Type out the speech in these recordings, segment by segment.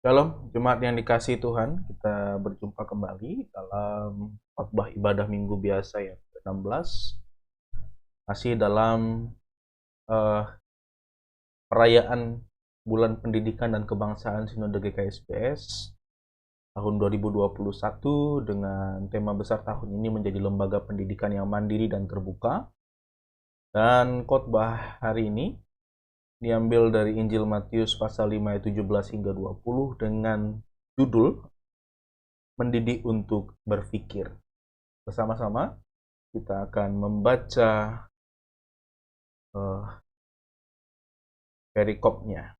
Shalom, jemaat yang dikasihi Tuhan, kita berjumpa kembali dalam khotbah ibadah minggu biasa yang ke-16, masih dalam eh, perayaan Bulan Pendidikan dan Kebangsaan Sinode GKSBS tahun 2021 dengan tema besar tahun ini menjadi lembaga pendidikan yang mandiri dan terbuka. Dan khotbah hari ini diambil dari Injil Matius pasal 5 ayat 17 hingga 20 dengan judul Mendidik untuk Berpikir. Bersama-sama kita akan membaca perikopnya.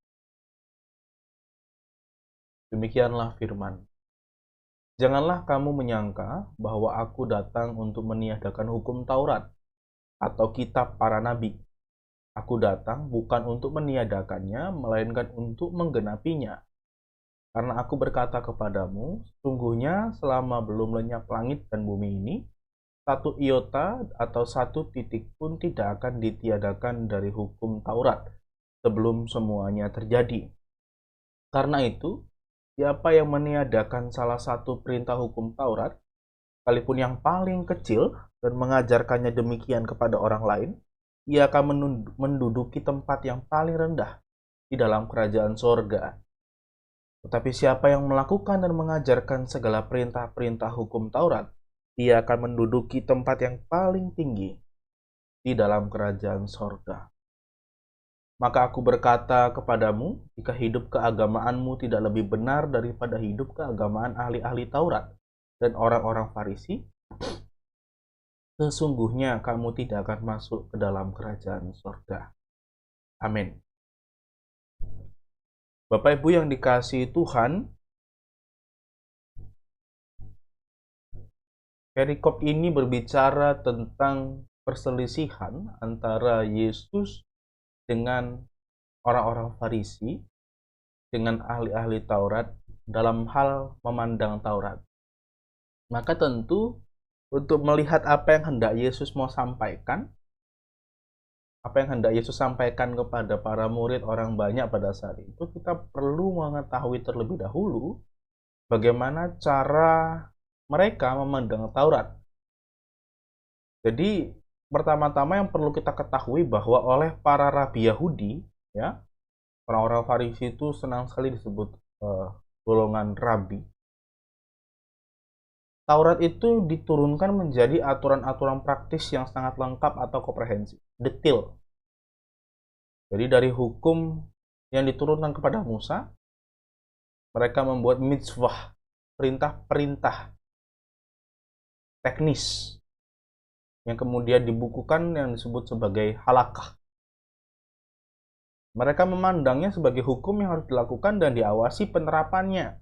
Demikianlah firman. Janganlah kamu menyangka bahwa aku datang untuk meniadakan hukum Taurat atau kitab para nabi. Aku datang bukan untuk meniadakannya, melainkan untuk menggenapinya. Karena aku berkata kepadamu, sungguhnya selama belum lenyap langit dan bumi ini, satu iota atau satu titik pun tidak akan ditiadakan dari hukum Taurat sebelum semuanya terjadi. Karena itu, siapa yang meniadakan salah satu perintah hukum Taurat, sekalipun yang paling kecil, dan mengajarkannya demikian kepada orang lain, ia akan menduduki tempat yang paling rendah di dalam kerajaan sorga. Tetapi siapa yang melakukan dan mengajarkan segala perintah-perintah hukum Taurat, ia akan menduduki tempat yang paling tinggi di dalam kerajaan sorga. Maka aku berkata kepadamu, jika hidup keagamaanmu tidak lebih benar daripada hidup keagamaan ahli-ahli Taurat dan orang-orang Farisi, sesungguhnya kamu tidak akan masuk ke dalam kerajaan sorga. Amin. Bapak Ibu yang dikasihi Tuhan, perikop ini berbicara tentang perselisihan antara Yesus dengan orang-orang Farisi, dengan ahli-ahli Taurat dalam hal memandang Taurat. Maka tentu untuk melihat apa yang hendak Yesus mau sampaikan, apa yang hendak Yesus sampaikan kepada para murid orang banyak pada saat itu, kita perlu mengetahui terlebih dahulu bagaimana cara mereka memandang Taurat. Jadi pertama-tama yang perlu kita ketahui bahwa oleh para rabi Yahudi, ya, orang-orang Farisi itu senang sekali disebut golongan rabi. Taurat itu diturunkan menjadi aturan-aturan praktis yang sangat lengkap atau komprehensif, detail. Jadi dari hukum yang diturunkan kepada Musa, mereka membuat mitzvah, perintah-perintah teknis yang kemudian dibukukan yang disebut sebagai halakah. Mereka memandangnya sebagai hukum yang harus dilakukan dan diawasi penerapannya.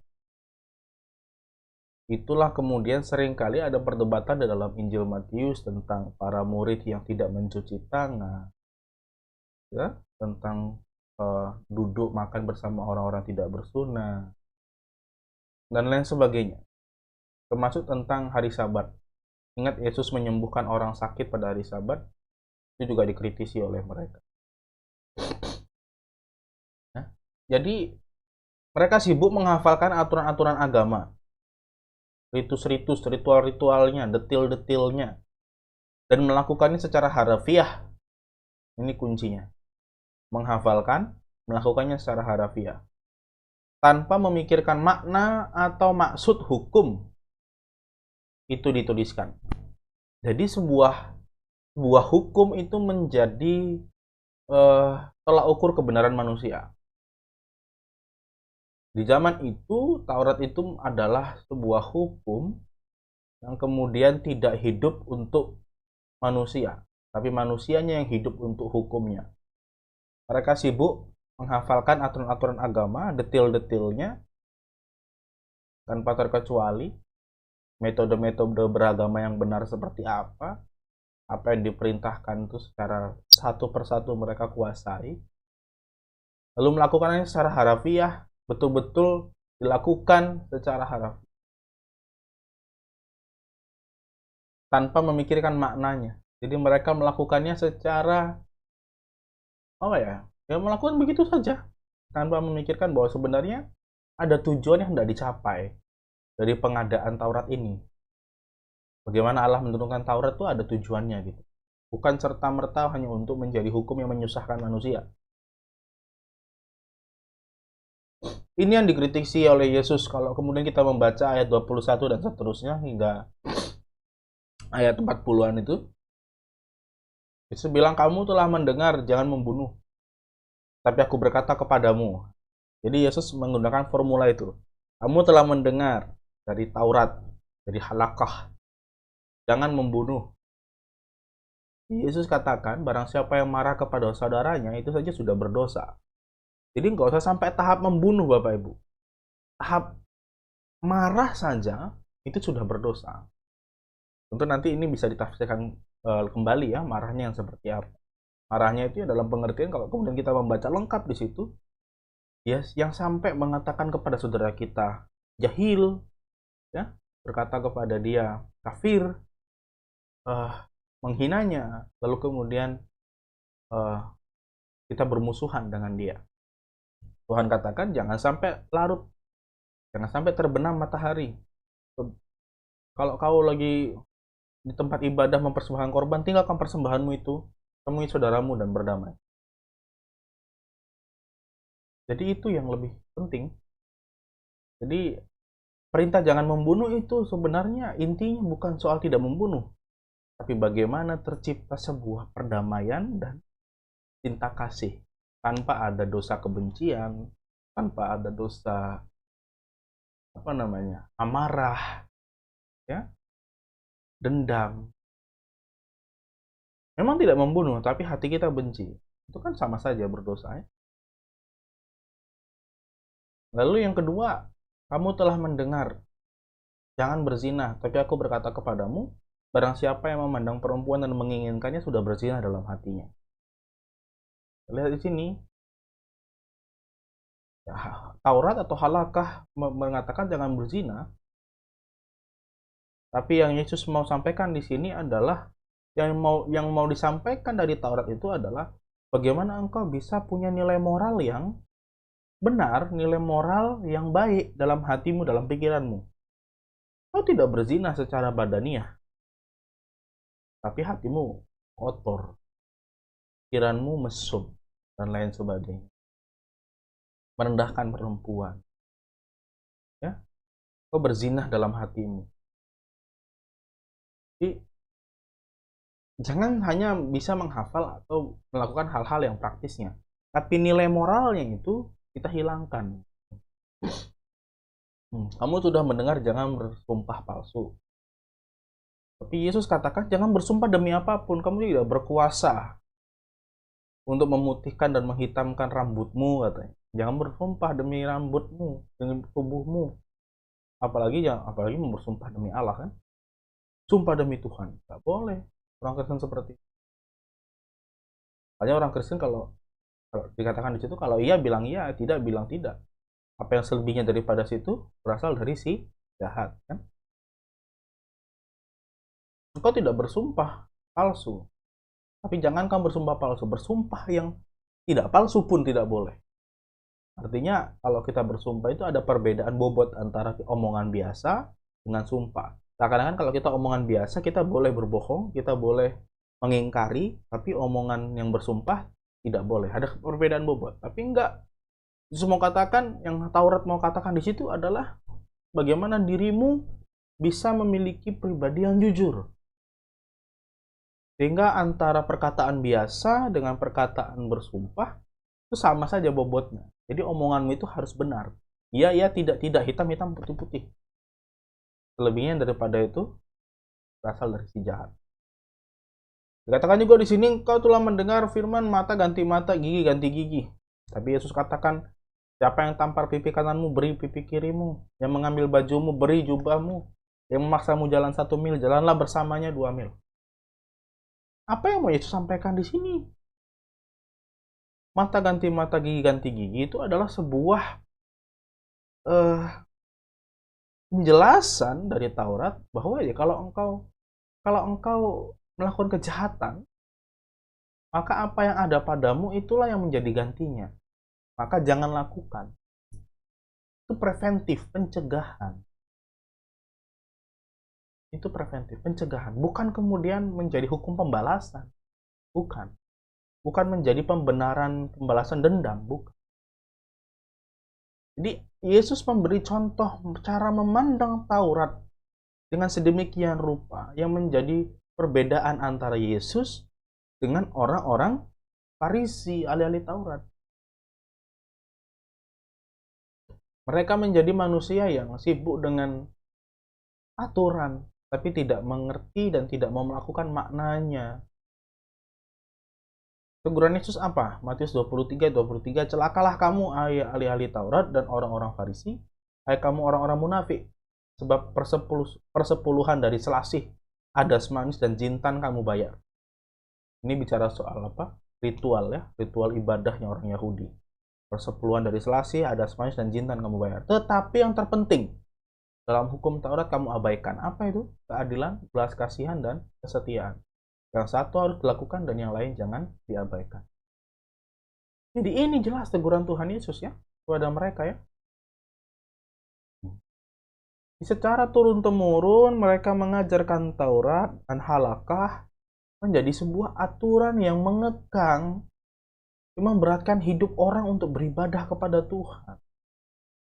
Itulah kemudian seringkali ada perdebatan di dalam Injil Matius tentang para murid yang tidak mencuci tangan, ya, tentang duduk makan bersama orang-orang tidak bersunah, dan lain sebagainya. Termasuk tentang hari Sabat. Ingat Yesus menyembuhkan orang sakit pada hari Sabat, itu juga dikritisi oleh mereka. Nah, jadi mereka sibuk menghafalkan aturan-aturan agama, ritus-ritus, ritual-ritualnya, detil-detilnya, dan melakukannya secara harafiah. Ini kuncinya. Menghafalkan, melakukannya secara harafiah, tanpa memikirkan makna atau maksud hukum itu dituliskan. Jadi sebuah hukum itu menjadi tolak ukur kebenaran manusia. Di zaman itu, Taurat itu adalah sebuah hukum yang kemudian tidak hidup untuk manusia, tapi manusianya yang hidup untuk hukumnya. Mereka sibuk menghafalkan aturan-aturan agama, detil-detilnya, tanpa terkecuali metode-metode beragama yang benar seperti apa yang diperintahkan itu secara satu persatu mereka kuasai, lalu melakukannya secara harafiah, betul-betul dilakukan secara harafiah, tanpa memikirkan maknanya. Jadi mereka melakukannya secara melakukan begitu saja, tanpa memikirkan bahwa sebenarnya ada tujuan yang tidak dicapai dari pengadaan Taurat ini. Bagaimana Allah menurunkan Taurat itu ada tujuannya gitu. Bukan serta-merta hanya untuk menjadi hukum yang menyusahkan manusia. Ini yang dikritisi oleh Yesus kalau kemudian kita membaca ayat 21 dan seterusnya hingga ayat 40-an itu. Yesus bilang, kamu telah mendengar, jangan membunuh. Tapi aku berkata kepadamu. Jadi Yesus menggunakan formula itu. Kamu telah mendengar dari Taurat, dari halakah, jangan membunuh. Yesus katakan, barang siapa yang marah kepada saudaranya, itu saja sudah berdosa. Jadi nggak usah sampai tahap membunuh, Bapak Ibu. Tahap marah saja, itu sudah berdosa. Tentu nanti ini bisa ditafsirkan kembali ya, marahnya yang seperti apa. Marahnya itu ya dalam pengertian kalau kemudian kita membaca lengkap di situ, ya yang sampai mengatakan kepada saudara kita jahil, ya, berkata kepada dia kafir, menghinanya, lalu kemudian kita bermusuhan dengan dia. Tuhan katakan jangan sampai larut, jangan sampai terbenam matahari. Kalau kau lagi di tempat ibadah mempersembahkan korban, tinggalkan persembahanmu itu, temui saudaramu dan berdamai. Jadi itu yang lebih penting. Jadi perintah jangan membunuh itu sebenarnya intinya bukan soal tidak membunuh, tapi bagaimana tercipta sebuah perdamaian dan cinta kasih tanpa ada dosa kebencian, tanpa ada dosa amarah, ya, dendam. Memang tidak membunuh, tapi hati kita benci. Itu kan sama saja berdosa, ya. Lalu yang kedua, kamu telah mendengar, jangan berzina, tapi aku berkata kepadamu, barang siapa yang memandang perempuan dan menginginkannya sudah berzina dalam hatinya. Lihat di sini, ya, Taurat atau halakah mengatakan jangan berzina, tapi yang Yesus mau sampaikan di sini adalah yang mau disampaikan dari Taurat itu adalah bagaimana engkau bisa punya nilai moral yang benar, nilai moral yang baik dalam hatimu, dalam pikiranmu. Kau tidak berzina secara badaniah, tapi hatimu kotor, pikiranmu mesum, dan lain sebagainya. Merendahkan perempuan, ya, kau berzinah dalam hatimu. Jadi jangan hanya bisa menghafal atau melakukan hal-hal yang praktisnya, tapi nilai moralnya itu kita hilangkan. Kamu sudah mendengar jangan bersumpah palsu. Tapi Yesus katakan jangan bersumpah demi apapun, kamu tidak berkuasa untuk memutihkan dan menghitamkan rambutmu, katanya. Jangan bersumpah demi rambutmu, demi tubuhmu. Apalagi bersumpah demi Allah, kan? Sumpah demi Tuhan, nggak boleh. Orang Kristen seperti itu. Makanya orang Kristen kalau dikatakan di situ, kalau iya bilang iya, tidak bilang tidak. Apa yang selebihnya daripada situ berasal dari si jahat, kan? Engkau tidak bersumpah palsu, tapi jangan kamu bersumpah palsu. Bersumpah yang tidak palsu pun tidak boleh. Artinya kalau kita bersumpah itu ada perbedaan bobot antara omongan biasa dengan sumpah. Kadang-kadang kalau kita omongan biasa kita boleh berbohong, kita boleh mengingkari, tapi omongan yang bersumpah tidak boleh. Ada perbedaan bobot. Tapi enggak. Yesus mau katakan, yang Taurat mau katakan di situ adalah bagaimana dirimu bisa memiliki pribadi yang jujur. Sehingga antara perkataan biasa dengan perkataan bersumpah itu sama saja bobotnya. Jadi omonganmu itu harus benar. Iya, iya, tidak, hitam, hitam, putih, putih. Selebihnya daripada itu berasal dari si jahat. Dikatakan juga di sini, engkau telah mendengar firman mata ganti mata, gigi ganti gigi. Tapi Yesus katakan, siapa yang tampar pipi kananmu, beri pipi kirimu. Yang mengambil bajumu, beri jubahmu. Yang memaksamu jalan 1 mil, jalanlah bersamanya 2 mil. Apa yang mau Yesus sampaikan di sini? Mata ganti mata, gigi ganti gigi itu adalah sebuah penjelasan dari Taurat bahwa ya kalau engkau melakukan kejahatan, maka apa yang ada padamu itulah yang menjadi gantinya. Maka jangan lakukan. Itu preventif, pencegahan. Itu preventif, pencegahan. Bukan kemudian menjadi hukum pembalasan. Bukan. Bukan menjadi pembenaran pembalasan dendam. Bukan. Jadi Yesus memberi contoh cara memandang Taurat dengan sedemikian rupa yang menjadi perbedaan antara Yesus dengan orang-orang Farisi, ahli-ahli Taurat. Mereka menjadi manusia yang sibuk dengan aturan, tapi tidak mengerti dan tidak mau melakukan maknanya. Teguran Yesus apa? Matius 23, celakalah kamu ahli-ahli Taurat dan orang-orang Farisi, hai kamu orang-orang munafik, sebab persepuluhan dari selasih, adas manis dan jintan kamu bayar. Ini bicara soal apa? Ritual ya, ritual ibadahnya orang Yahudi. Persepuluhan dari selasih, adas manis dan jintan kamu bayar. Tetapi yang terpenting dalam hukum Taurat kamu abaikan. Apa itu? Keadilan, belas kasihan, dan kesetiaan. Yang satu harus dilakukan dan yang lain jangan diabaikan. Jadi ini jelas teguran Tuhan Yesus ya kepada mereka ya. Secara turun-temurun mereka mengajarkan Taurat dan halakah menjadi sebuah aturan yang mengekang, memberatkan hidup orang untuk beribadah kepada Tuhan.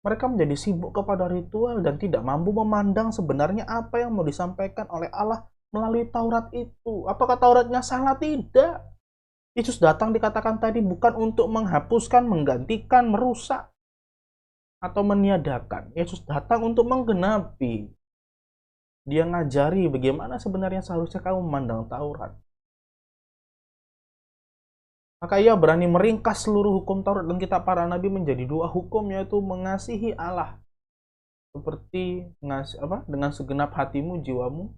Mereka menjadi sibuk kepada ritual dan tidak mampu memandang sebenarnya apa yang mau disampaikan oleh Allah melalui Taurat itu. Apakah Tauratnya salah? Tidak. Yesus datang dikatakan tadi bukan untuk menghapuskan, menggantikan, merusak, atau meniadakan. Yesus datang untuk menggenapi. Dia ngajari bagaimana sebenarnya seharusnya kamu memandang Taurat. Maka ia berani meringkas seluruh hukum Taurat dan kitab para nabi menjadi dua hukum, yaitu mengasihi Allah seperti dengan segenap hatimu, jiwamu,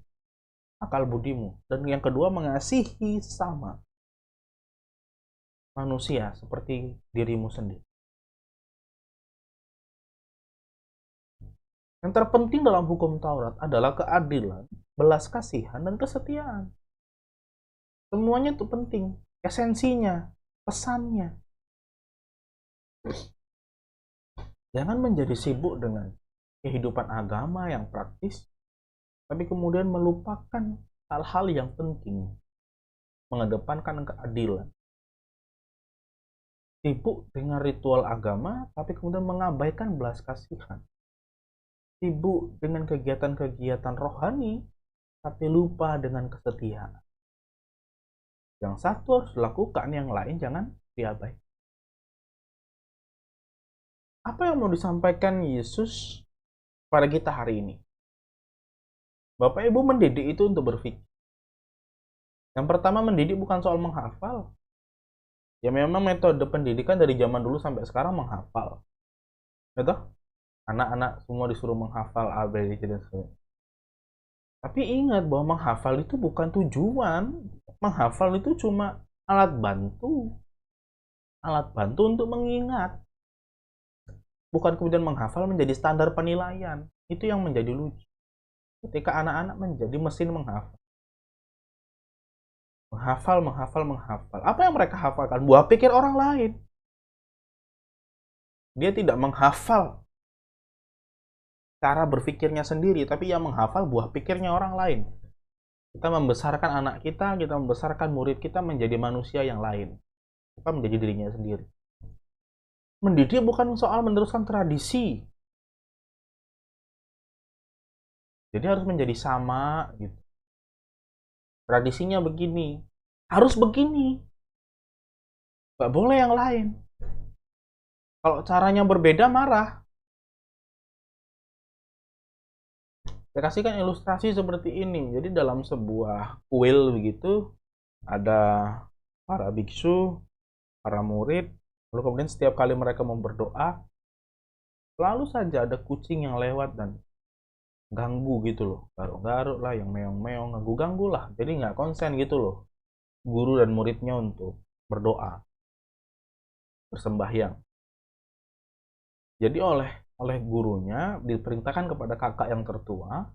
akal budimu. Dan yang kedua mengasihi sama manusia seperti dirimu sendiri. Yang terpenting dalam hukum Taurat adalah keadilan, belas kasihan, dan kesetiaan. Semuanya itu penting. Esensinya, pesannya. Jangan menjadi sibuk dengan kehidupan agama yang praktis, tapi kemudian melupakan hal-hal yang penting, mengedepankan keadilan. Sibuk dengan ritual agama, tapi kemudian mengabaikan belas kasihan. Sibuk dengan kegiatan-kegiatan rohani, tapi lupa dengan kesetiaan. Yang satu harus dilakukan, yang lain jangan diabaikan. Apa yang mau disampaikan Yesus pada kita hari ini? Bapak Ibu mendidik itu untuk berpikir. Yang pertama, mendidik bukan soal menghafal. Ya memang metode pendidikan dari zaman dulu sampai sekarang menghafal. Gitu? Anak-anak semua disuruh menghafal A, B, C, dan sebagainya. Tapi ingat bahwa menghafal itu bukan tujuan. Menghafal itu cuma alat bantu. Alat bantu untuk mengingat. Bukan kemudian menghafal menjadi standar penilaian. Itu yang menjadi lucu. Ketika anak-anak menjadi mesin menghafal. Menghafal. Apa yang mereka hafalkan? Buah pikir orang lain. Dia tidak menghafal cara berpikirnya sendiri, tapi yang menghafal buah pikirnya orang lain. Kita membesarkan anak kita membesarkan murid kita menjadi manusia yang lain. Kita menjadi dirinya sendiri. Mendidik bukan soal meneruskan tradisi. Jadi harus menjadi sama gitu. Tradisinya begini, harus begini. Gak boleh yang lain. Kalau caranya berbeda, marah. Saya kasihkan ilustrasi seperti ini. Jadi dalam sebuah kuil begitu, ada para biksu, para murid, lalu kemudian setiap kali mereka mau berdoa, selalu saja ada kucing yang lewat dan ganggu gitu loh. Garuk-garuk lah, yang meong-meong, ganggu-ganggu lah. Jadi nggak konsen gitu loh, guru dan muridnya untuk berdoa, bersembahyang. Jadi oleh gurunya diperintahkan kepada kakak yang tertua,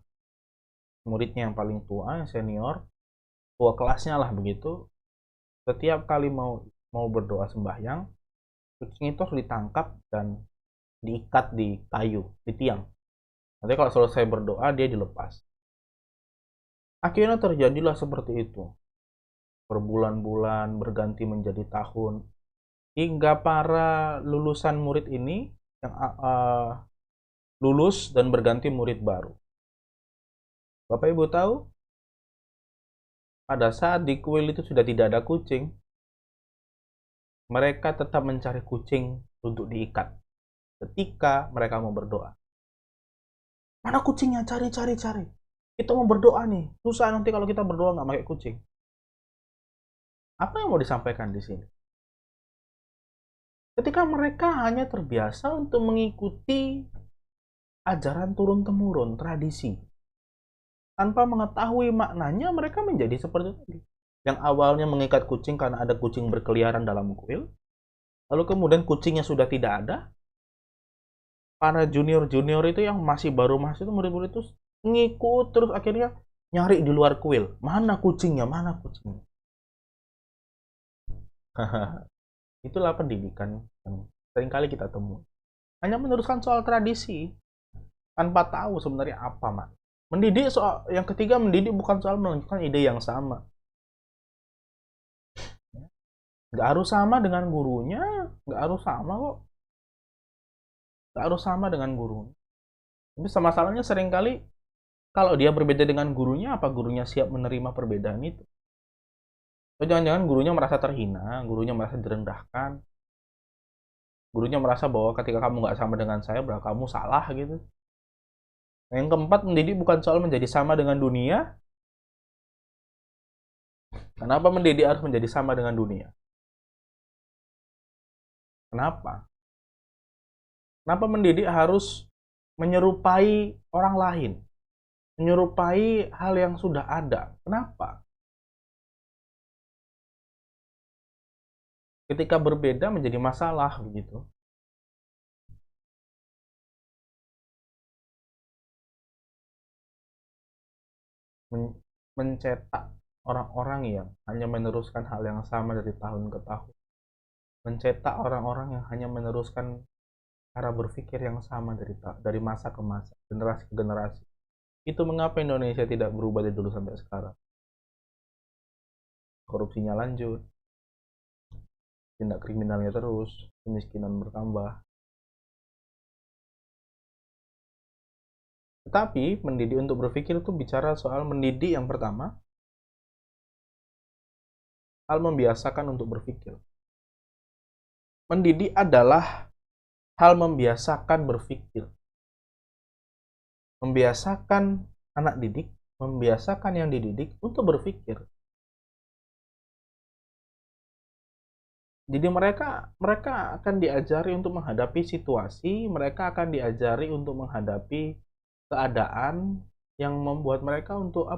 muridnya yang paling tua, yang senior, tua kelasnya lah begitu. Setiap kali mau berdoa sembahyang, kucing itu harus ditangkap dan diikat di kayu, di tiang. Nanti kalau selesai berdoa dia dilepas. Akhirnya terjadilah seperti itu. Berbulan-bulan berganti menjadi tahun, hingga para lulusan murid ini yang lulus dan berganti murid baru. Bapak Ibu tahu, pada saat di kuil itu sudah tidak ada kucing, mereka tetap mencari kucing untuk diikat ketika mereka mau berdoa. Mana kucingnya? Cari. Kita mau berdoa nih. Susah nanti kalau kita berdoa nggak pakai kucing. Apa yang mau disampaikan di sini? Ketika mereka hanya terbiasa untuk mengikuti ajaran turun-temurun, tradisi, tanpa mengetahui maknanya, mereka menjadi seperti itu. Yang awalnya mengikat kucing karena ada kucing berkeliaran dalam kuil, lalu kemudian kucingnya sudah tidak ada, para junior-junior itu yang masih baru masuk itu, murid-murid itu ngikut terus, akhirnya nyari di luar kuil. Mana kucingnya? Itulah pendidikan yang seringkali kita temui. Hanya meneruskan soal tradisi, tanpa tahu sebenarnya apa, Mak. Mendidik soal yang ketiga, mendidik bukan soal menunjukkan ide yang sama. Nggak harus sama dengan gurunya, nggak harus sama kok. Nggak harus sama dengan gurunya. Tapi masalahnya seringkali kalau dia berbeda dengan gurunya, apa gurunya siap menerima perbedaan itu? Atau jangan-jangan gurunya merasa terhina, gurunya merasa direndahkan, gurunya merasa bahwa ketika kamu nggak sama dengan saya, berarti kamu salah gitu. Nah, yang keempat, mendidik bukan soal menjadi sama dengan dunia. Kenapa mendidik harus menjadi sama dengan dunia? Kenapa? Kenapa mendidik harus menyerupai orang lain? Menyerupai hal yang sudah ada. Kenapa? Ketika berbeda menjadi masalah begitu. Mencetak orang-orang yang hanya meneruskan hal yang sama dari tahun ke tahun. Mencetak orang-orang yang hanya meneruskan cara berpikir yang sama dari masa ke masa, generasi ke generasi. Itu mengapa Indonesia tidak berubah dari dulu sampai sekarang. Korupsinya lanjut, tindak kriminalnya terus, kemiskinan bertambah. Tetapi mendidik untuk berpikir itu bicara soal mendidik yang pertama, hal membiasakan untuk berpikir. Mendidik adalah hal membiasakan berpikir. Membiasakan anak didik, membiasakan yang dididik untuk berpikir. Jadi mereka akan diajari untuk menghadapi situasi, mereka akan diajari untuk menghadapi keadaan yang membuat mereka untuk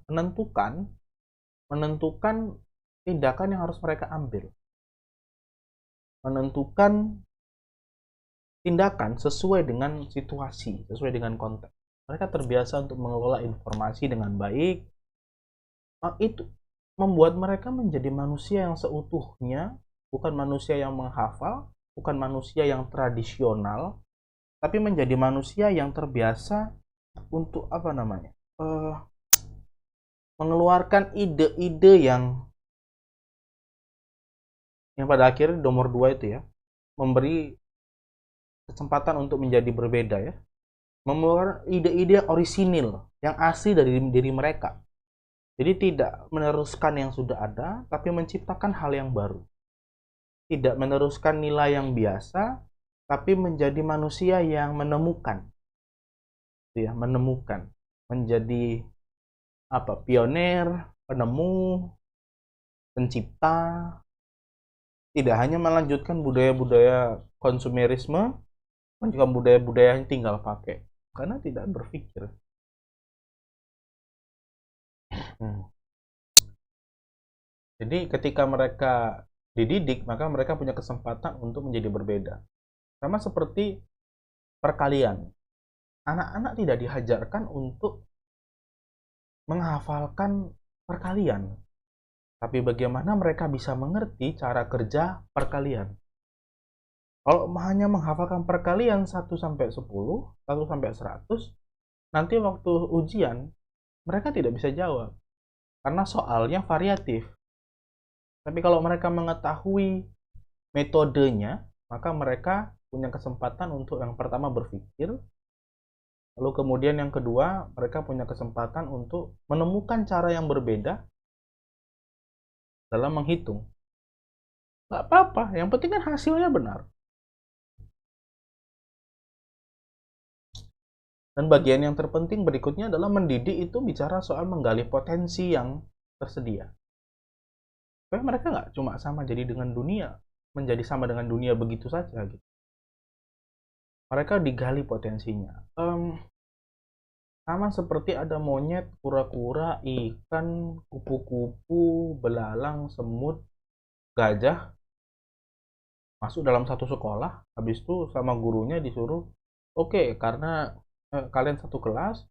menentukan tindakan yang harus mereka ambil. Menentukan tindakan sesuai dengan situasi, sesuai dengan konteks. Mereka terbiasa untuk mengelola informasi dengan baik. Itu membuat mereka menjadi manusia yang seutuhnya, bukan manusia yang menghafal, bukan manusia yang tradisional, tapi menjadi manusia yang terbiasa untuk mengeluarkan ide-ide yang pada akhirnya nomor 2 itu ya, memberi kesempatan untuk menjadi berbeda ya, mengeluarkan ide-ide orisinil yang asli dari diri mereka. Jadi tidak meneruskan yang sudah ada, tapi menciptakan hal yang baru. Tidak meneruskan nilai yang biasa, tapi menjadi manusia yang menemukan, ya, menjadi pioner, penemu, pencipta. Tidak hanya melanjutkan budaya-budaya konsumerisme, juga budaya-budaya yang tinggal pakai, karena tidak berpikir. Jadi ketika mereka dididik, maka mereka punya kesempatan untuk menjadi berbeda. Sama seperti perkalian. Anak-anak tidak diajarkan untuk menghafalkan perkalian, tapi bagaimana mereka bisa mengerti cara kerja perkalian. Kalau hanya menghafalkan perkalian 1 sampai 10, 1 sampai 100, nanti waktu ujian mereka tidak bisa jawab karena soalnya variatif. Tapi kalau mereka mengetahui metodenya, maka mereka punya kesempatan untuk yang pertama berpikir, lalu kemudian yang kedua mereka punya kesempatan untuk menemukan cara yang berbeda dalam menghitung. Nggak apa-apa, yang penting kan hasilnya benar. Dan bagian yang terpenting berikutnya adalah mendidik itu bicara soal menggali potensi yang tersedia. Supaya mereka nggak cuma sama jadi dengan dunia, menjadi sama dengan dunia begitu saja gitu. Mereka digali potensinya. Sama seperti ada monyet, kura-kura, ikan, kupu-kupu, belalang, semut, gajah masuk dalam satu sekolah, habis itu sama gurunya disuruh, oke, karena kalian satu kelas,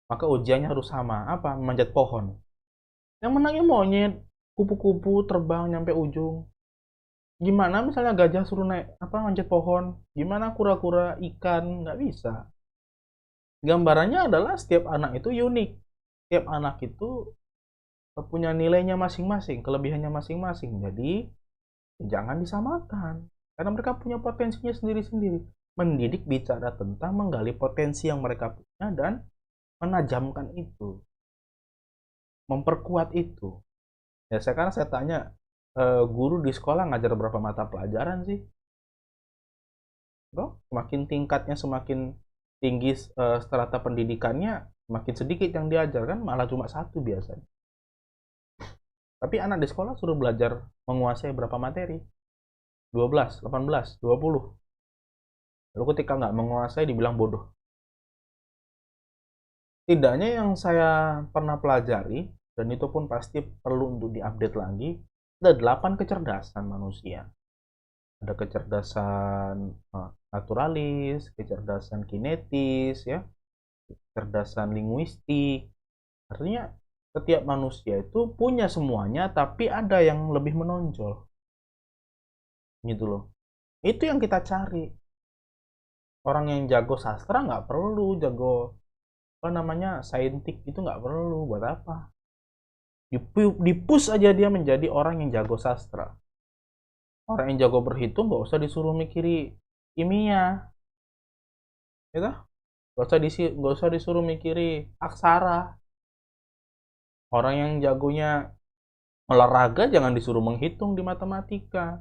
maka ujiannya harus sama. Apa? Manjat pohon. Yang menangnya monyet, kupu-kupu terbang nyampe ujung. Gimana misalnya gajah suruh naik manjat pohon? Gimana kura-kura, ikan? Nggak bisa. Gambarannya adalah setiap anak itu unik. Setiap anak itu punya nilainya masing-masing, kelebihannya masing-masing. Jadi jangan disamakan. Karena mereka punya potensinya sendiri-sendiri. Mendidik bicara tentang menggali potensi yang mereka punya dan menajamkan itu. Memperkuat itu. Ya sekarang saya tanya, guru di sekolah ngajar berapa mata pelajaran sih? Semakin tingkatnya, semakin tinggi strata pendidikannya, semakin sedikit yang diajarkan, malah cuma satu biasanya. Tapi anak di sekolah suruh belajar menguasai berapa materi? 12, 18, 20. Lalu ketika nggak menguasai dibilang bodoh. Tidaknya yang saya pernah pelajari, dan itu pun pasti perlu untuk diupdate lagi, ada 8 kecerdasan manusia. Ada kecerdasan naturalis, kecerdasan kinetis, ya, kecerdasan linguistik. Artinya setiap manusia itu punya semuanya, tapi ada yang lebih menonjol. Gitu loh. Itu yang kita cari. Orang yang jago sastra nggak perlu jago saintik, itu nggak perlu. Buat apa? Dipus aja dia menjadi orang yang jago sastra. Orang yang jago berhitung nggak usah disuruh mikiri kimia, gitu. Nggak usah disuruh mikiri aksara. Orang yang jagonya olahraga jangan disuruh menghitung di matematika.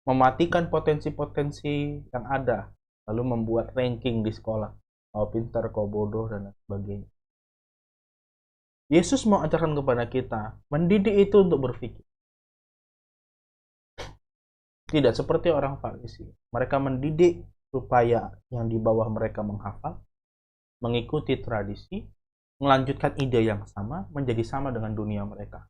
Mematikan potensi-potensi yang ada, lalu membuat ranking di sekolah. Kau pintar, kau bodoh, dan sebagainya. Yesus mau ajarkan kepada kita, mendidik itu untuk berpikir. Tidak seperti orang Farisi. Mereka mendidik supaya yang di bawah mereka menghafal, mengikuti tradisi, melanjutkan ide yang sama, menjadi sama dengan dunia mereka.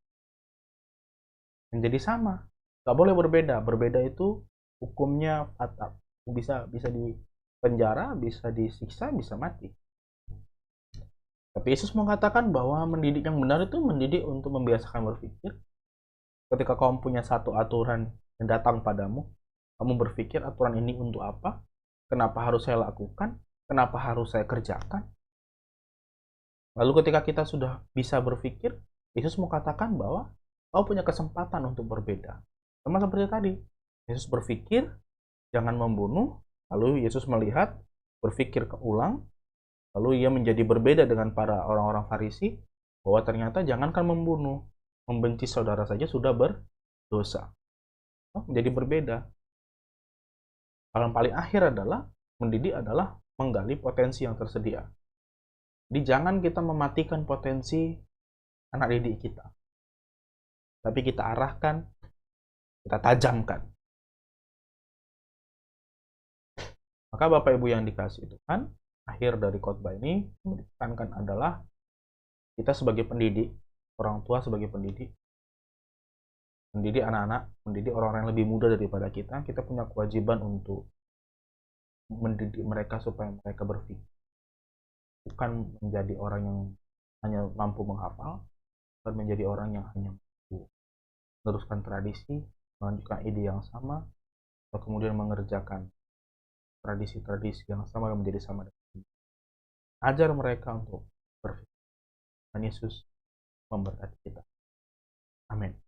Menjadi sama. Gak boleh berbeda. Berbeda itu hukumnya fatal. Bisa di penjara, bisa disiksa, bisa mati. Tapi Yesus mengatakan bahwa mendidik yang benar itu mendidik untuk membiasakan berpikir. Ketika kamu punya satu aturan yang datang padamu, kamu berpikir aturan ini untuk apa? Kenapa harus saya lakukan? Kenapa harus saya kerjakan? Lalu ketika kita sudah bisa berpikir, Yesus mengatakan bahwa kau punya kesempatan untuk berbeda. Sama seperti tadi, Yesus berpikir, jangan membunuh. Lalu Yesus melihat, berpikir keulang, lalu ia menjadi berbeda dengan para orang-orang Farisi, bahwa ternyata jangankan membunuh, membenci saudara saja sudah berdosa. Menjadi berbeda. Hal yang paling akhir adalah, mendidik adalah menggali potensi yang tersedia. Jadi jangan kita mematikan potensi anak didik kita. Tapi kita arahkan, kita tajamkan. Maka Bapak Ibu yang dikasihi Tuhan, akhir dari khotbah ini menekankan adalah kita sebagai pendidik, orang tua sebagai pendidik, mendidik anak-anak, mendidik orang-orang yang lebih muda daripada kita punya kewajiban untuk mendidik mereka supaya mereka berpikir. Bukan menjadi orang yang hanya mampu menghafal, bukan menjadi orang yang hanya mampu meneruskan tradisi, melanjutkan ide yang sama, atau kemudian mengerjakan tradisi-tradisi yang sama menjadi sama dengan kita. Ajar mereka untuk berpikir. Dan Yesus memberkati kita. Amin.